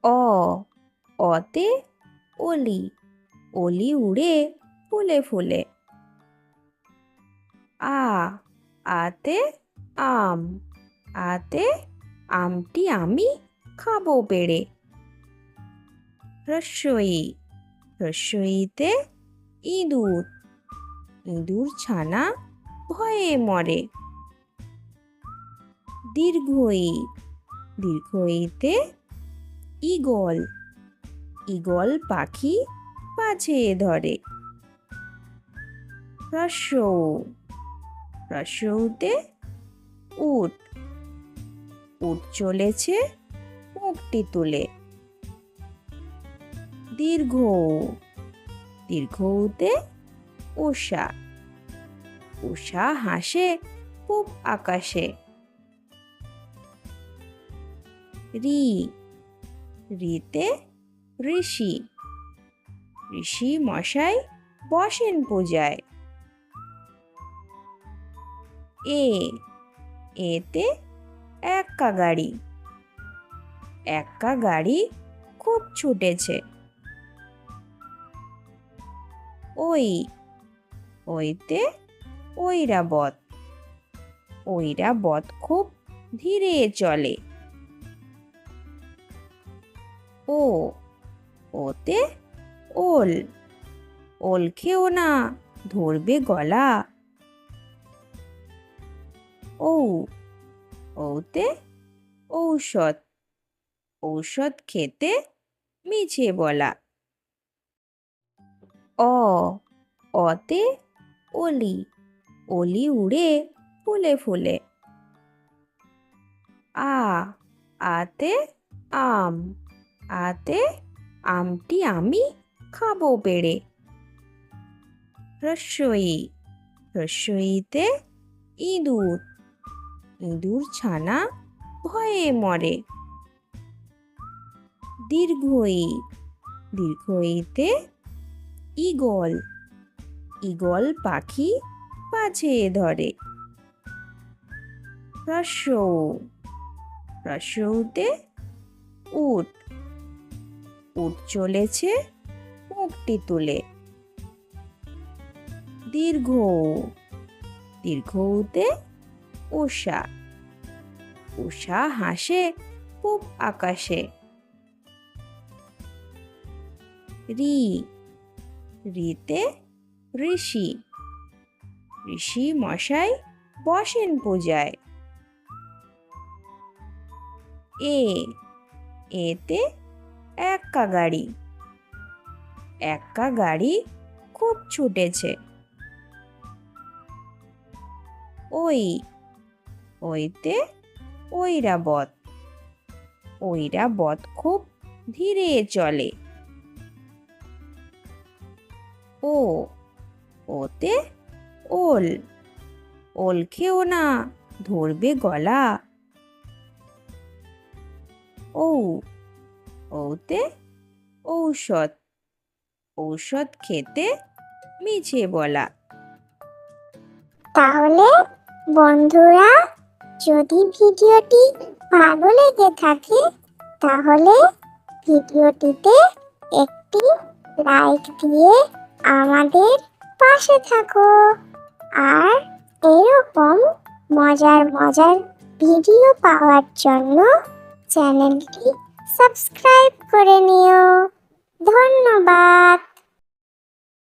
অ অতে অলি, অলি উড়ে ফুলে ফুলে। আ আতে আম, আতে আমটি আমি খাবো পেড়ে। হ্রস্বই, হ্রস্বইতে ইঁদুর, ইঁদুর ছানা ভয়ে মরে। দীর্ঘই, দীর্ঘইতে ঈগল, ঈগল পাখি পাছে ধরে। হ্রস্ব উ, হ্রস্ব উতে উট, উট চলেছে মুখটি তুলে। দীর্ঘ উ, দীর্ঘ উতে উষা, উষা হাসে পূব আকাশে। রি, রিতে ঋষি, ঋষি মশাই বসেন পূজায়। এ, এতে এক্কা গাড়ি, এক্কা গাড়ি খুব ছুটেছে। ওই, ওইতে ঐরাবত, ঐরাবত খুব ধীরে চলে। ও, ওতে ওল, ওল খেও না ধরবে গলা। ঔ, ওতে ঔষধ, ঔষধ খেতে মিছে বলা। অ, অতে অলি, অলি উড়ে ফুলে ফুলে। আ, আতে আম, আতে আমটি আমি খাবো পেড়ে। হ্রস্বই, হ্রস্বইতে ইঁদুর, ইঁদুর ছানা ভয়ে মরে। দীর্ঘই, দীর্ঘইতে ঈগল, ঈগল পাখি পাছে ধরে। হ্রস্ব উ, হ্রস্ব উতে উট, উট চলেছে মুখটি তুলে। দীর্ঘ উ, দীর্ঘ উতে উষা, উষা হাসে পূব আকাশে। রি, রিতে ঋষি, ঋষি মশাই বসেন পূজায়। এ, এতে এক্কা গাড়ি, এক্কা গাড়ি খুব ছুটেছে। ওই, ওইতে ঐরাবত, ঐরাবত খুব ধীরে চলে। ও, ওতে ওল, ওল খেও না ধরবে গলা। ঔ, ওতে ঔষধ, ঔষধ খেতে মিছে বলা। তাহলে বন্ধুরা, যদি ভিডিওটি ভালো লেগে থাকে তাহলে ভিডিওটিতে একটি লাইক দিয়ে আমাদের পাশে থাকো। আর এরকম মজার মজার ভিডিও পাওয়ার জন্য চ্যানেলটি সাবস্ক্রাইব করে নিও। ধন্যবাদ।